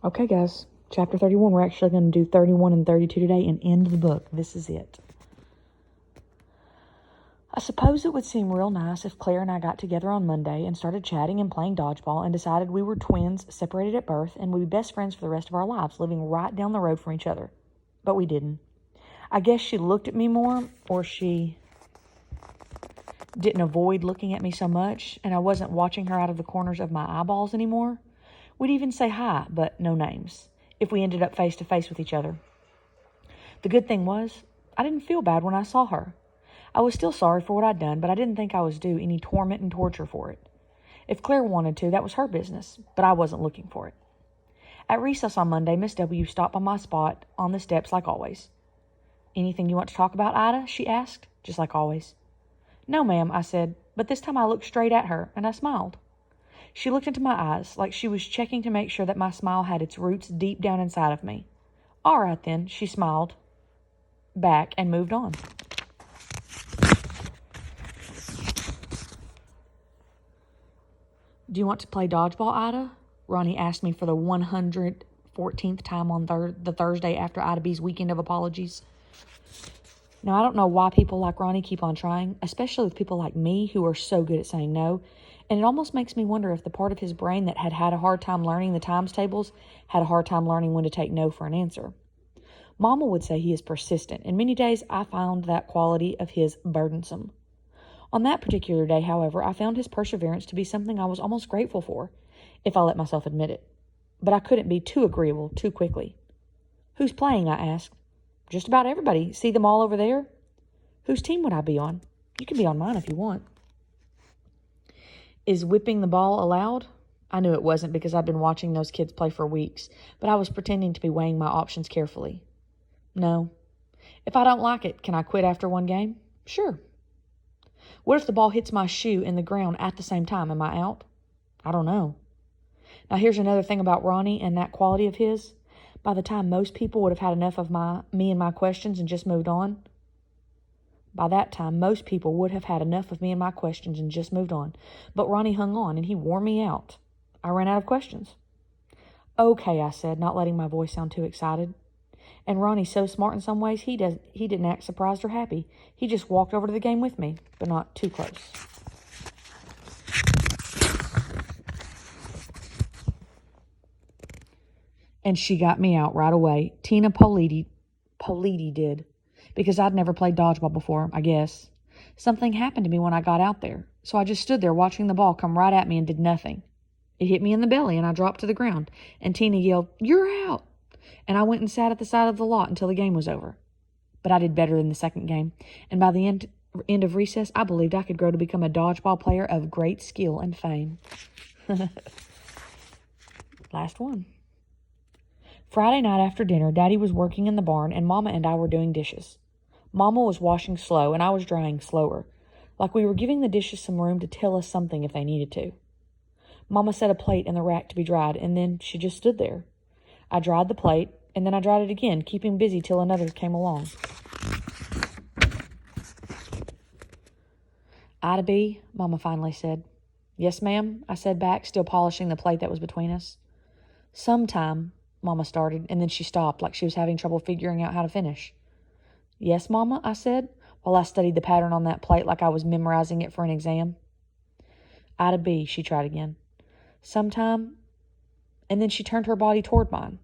Okay, guys, chapter 31. We're actually going to do 31 and 32 today and end the book. This is it. I suppose it would seem real nice if Claire and I got together on Monday and started chatting and playing dodgeball and decided we were twins separated at birth and would be best friends for the rest of our lives, living right down the road from each other. But we didn't. I guess she looked at me more, or she didn't avoid looking at me so much, and I wasn't watching her out of the corners of my eyeballs anymore. We'd even say hi, but no names, if we ended up face to face with each other. The good thing was, I didn't feel bad when I saw her. I was still sorry for what I'd done, but I didn't think I was due any torment and torture for it. If Claire wanted to, that was her business, but I wasn't looking for it. At recess on Monday, Miss W. stopped by my spot on the steps like always. "Anything you want to talk about, Ida?" she asked, just like always. "No, ma'am," I said, but this time I looked straight at her, and I smiled. She looked into my eyes, like she was checking to make sure that my smile had its roots deep down inside of me. "All right, then," she smiled back and moved on. "Do you want to play dodgeball, Ida?" Ronnie asked me for the 114th time on the Thursday after Ida B's weekend of apologies. Now, I don't know why people like Ronnie keep on trying, especially with people like me who are so good at saying no, and it almost makes me wonder if the part of his brain that had a hard time learning the times tables had a hard time learning when to take no for an answer. Mama would say he is persistent, and many days I found that quality of his burdensome. On that particular day, however, I found his perseverance to be something I was almost grateful for, if I let myself admit it. But I couldn't be too agreeable too quickly. "Who's playing?" I asked. "Just about everybody. See them all over there?" "Whose team would I be on?" "You can be on mine if you want." "Is whipping the ball allowed?" I knew it wasn't because I'd been watching those kids play for weeks, but I was pretending to be weighing my options carefully. "No." "If I don't like it, can I quit after one game?" "Sure." "What if the ball hits my shoe in the ground at the same time? Am I out?" "I don't know." Now here's another thing about Ronnie and that quality of his. By the time most people would have had enough of me and my questions and just moved on. By that time, most people would have had enough of me and my questions and just moved on. But Ronnie hung on, and he wore me out. I ran out of questions. "Okay," I said, not letting my voice sound too excited. And Ronnie's so smart in some ways, he didn't act surprised or happy. He just walked over to the game with me, but not too close. And she got me out right away. Tina Politi did, because I'd never played dodgeball before, I guess. Something happened to me when I got out there, so I just stood there watching the ball come right at me and did nothing. It hit me in the belly, and I dropped to the ground, and Tina yelled, "You're out!" And I went and sat at the side of the lot until the game was over. But I did better in the second game, and by the end of recess, I believed I could grow to become a dodgeball player of great skill and fame. Last one. Friday night after dinner, Daddy was working in the barn, and Mama and I were doing dishes. Mama was washing slow, and I was drying slower, like we were giving the dishes some room to tell us something if they needed to. Mama set a plate in the rack to be dried, and then she just stood there. I dried the plate, and then I dried it again, keeping busy till another came along. "Ida B," Mama finally said. "Yes, ma'am," I said back, still polishing the plate that was between us. "Sometime," Mama started, and then she stopped, like she was having trouble figuring out how to finish. "Yes, Mama," I said, while I studied the pattern on that plate like I was memorizing it for an exam. "Ida B," she tried again. "Sometime," and then she turned her body toward mine.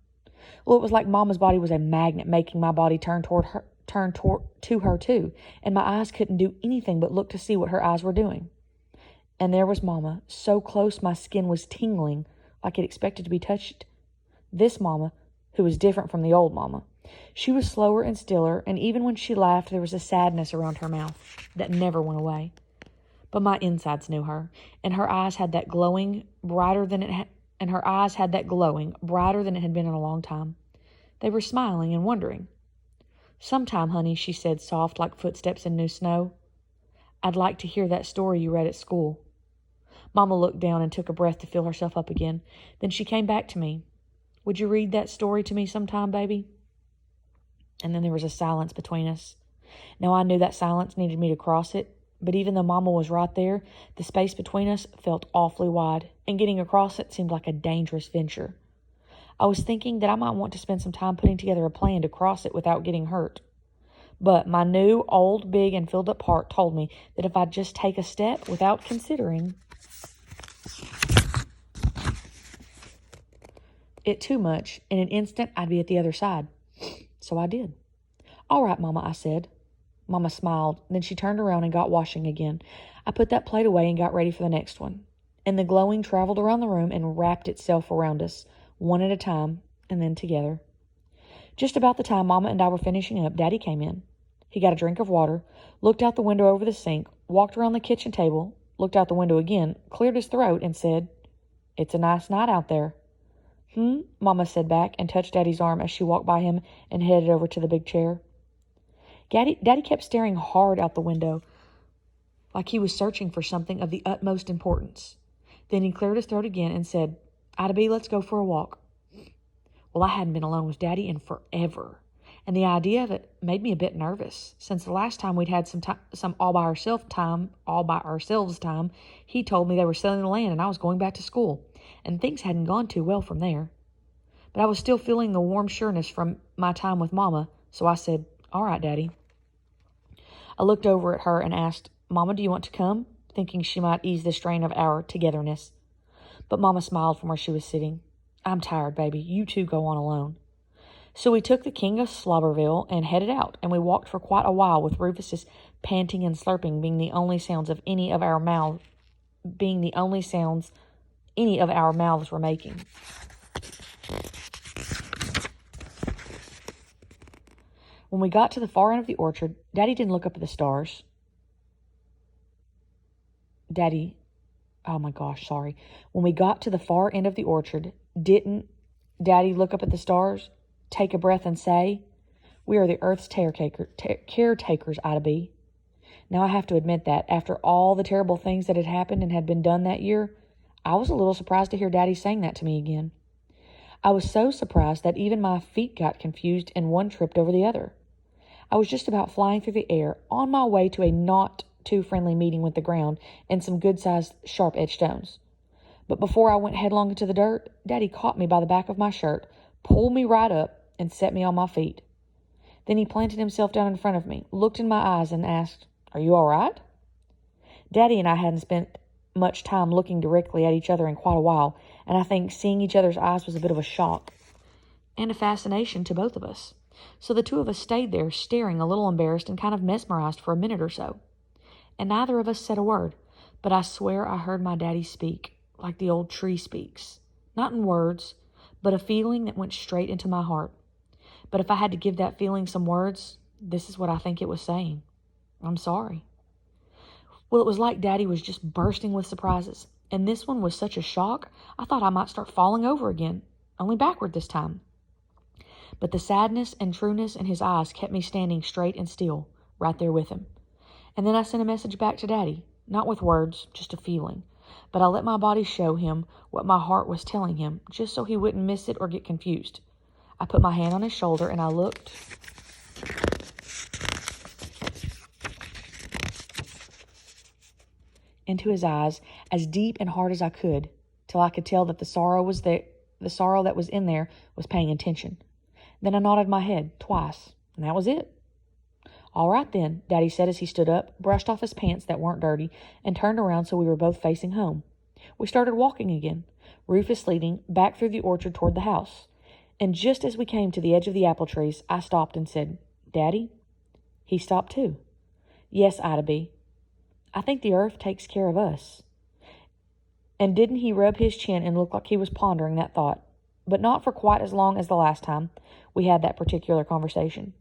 Well, it was like Mama's body was a magnet, making my body turn to her too, and my eyes couldn't do anything but look to see what her eyes were doing. And there was Mama, so close my skin was tingling, like it expected to be touched. This Mama, who was different from the old Mama. She was slower and stiller, and even when she laughed, there was a sadness around her mouth that never went away. But my insides knew her, and her eyes had that glowing brighter than it had been in a long time. They were smiling and wondering. "Sometime, honey," she said, soft like footsteps in new snow, "I'd like to hear that story you read at school." Mama looked down and took a breath to fill herself up again. Then she came back to me. "Would you read that story to me sometime, baby?" And then there was a silence between us. Now I knew that silence needed me to cross it, but even though Mama was right there, the space between us felt awfully wide, and getting across it seemed like a dangerous venture. I was thinking that I might want to spend some time putting together a plan to cross it without getting hurt. But my new, old, big, and filled up heart told me that if I'd just take a step without considering it too much, in an instant I'd be at the other side. So I did. All right, Mama, I said. Mama smiled. Then she turned around and got washing again. I put that plate away and got ready for the next one. And the glowing traveled around the room and wrapped itself around us, one at a time, and then together. Just about the time Mama and I were finishing up, Daddy came in. He got a drink of water, looked out the window over the sink, walked around the kitchen table, looked out the window again, cleared his throat, and said, "It's a nice night out there." Mama said back and touched Daddy's arm as she walked by him and headed over to the big chair. Daddy kept staring hard out the window, like he was searching for something of the utmost importance. Then he cleared his throat again and said, "Ida B, let's go for a walk." Well, I hadn't been alone with Daddy in forever, and the idea of it made me a bit nervous. Since the last time we'd had some all by ourselves time, he told me they were selling the land and I was going back to school, and things hadn't gone too well from there. But I was still feeling the warm sureness from my time with Mama, so I said, "All right, Daddy." I looked over at her and asked, "Mama, do you want to come?" thinking she might ease the strain of our togetherness. But Mama smiled from where she was sitting. "I'm tired, baby. You two go on alone." So we took the King of Slobberville and headed out, and we walked for quite a while with Rufus's panting and slurping being the only sounds any of our mouths were making. When we got to the far end of the orchard, Daddy didn't look up at the stars. When we got to the far end of the orchard, didn't Daddy look up at the stars, take a breath, and say, "We are the Earth's caretakers, Ida B." Now I have to admit that, after all the terrible things that had happened and had been done that year, I was a little surprised to hear Daddy saying that to me again. I was so surprised that even my feet got confused and one tripped over the other. I was just about flying through the air, on my way to a not-too-friendly meeting with the ground and some good-sized, sharp-edged stones. But before I went headlong into the dirt, Daddy caught me by the back of my shirt, pulled me right up, and set me on my feet. Then he planted himself down in front of me, looked in my eyes, and asked, "Are you all right?" Daddy and I hadn't spent much time looking directly at each other in quite a while, and I think seeing each other's eyes was a bit of a shock and a fascination to both of us. So the two of us stayed there, staring, a little embarrassed and kind of mesmerized for a minute or so. And neither of us said a word, but I swear I heard my Daddy speak, like the old tree speaks. Not in words, but a feeling that went straight into my heart. But if I had to give that feeling some words, this is what I think it was saying. "I'm sorry." Well, it was like Daddy was just bursting with surprises, and this one was such a shock, I thought I might start falling over again, only backward this time. But the sadness and trueness in his eyes kept me standing straight and still, right there with him. And then I sent a message back to Daddy, not with words, just a feeling. But I let my body show him what my heart was telling him, just so he wouldn't miss it or get confused. I put my hand on his shoulder and I looked into his eyes as deep and hard as I could, till I could tell that the sorrow that was in there was paying attention. Then I nodded my head twice, and that was it. "All right then," Daddy said as he stood up, brushed off his pants that weren't dirty, and turned around so we were both facing home. We started walking again, Rufus leading, back through the orchard toward the house. And just as we came to the edge of the apple trees, I stopped and said, "Daddy?" He stopped too. "Yes, Ida B. I think the earth takes care of us." And didn't he rub his chin and look like he was pondering that thought? But not for quite as long as the last time we had that particular conversation.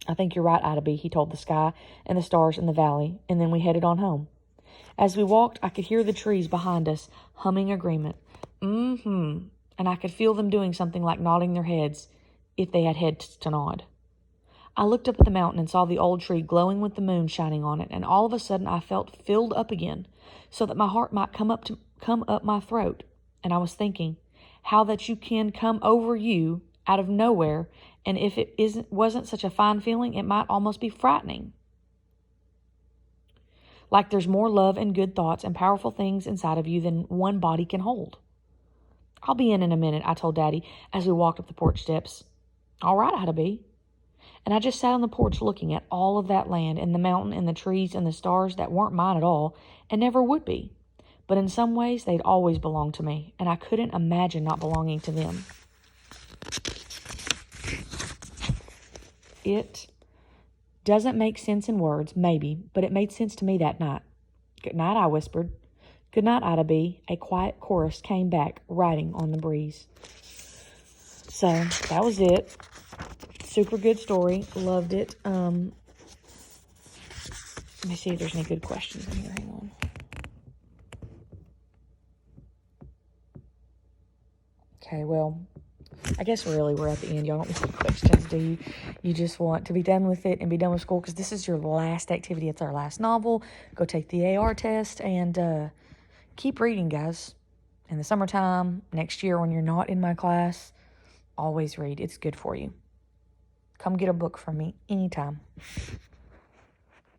"I think you're right, Ida B," he told the sky and the stars in the valley, and then we headed on home. As we walked, I could hear the trees behind us humming agreement. And I could feel them doing something like nodding their heads, if they had heads to nod. I looked up at the mountain and saw the old tree glowing with the moon shining on it, and all of a sudden I felt filled up again, so that my heart might come up my throat. And I was thinking, how that you can come over you out of nowhere, and if it wasn't such a fine feeling, it might almost be frightening. Like there's more love and good thoughts and powerful things inside of you than one body can hold. I'll be in a minute, I told Daddy as we walked up the porch steps. All right, Ida B. And I just sat on the porch looking at all of that land and the mountain and the trees and the stars that weren't mine at all and never would be. But in some ways, they'd always belonged to me, and I couldn't imagine not belonging to them. It doesn't make sense in words, maybe, but it made sense to me that night. Good night, I whispered. Good night, Ida B. A quiet chorus came back, riding on the breeze. So, that was it. Super good story. Loved it. Let me see if there's any good questions in here. Hang on. Okay, well, I guess really we're at the end. Y'all don't want questions, do you? You just want to be done with it and be done with school because this is your last activity. It's our last novel. Go take the AR test and keep reading, guys. In the summertime, next year when you're not in my class, always read. It's good for you. Come get a book from me anytime.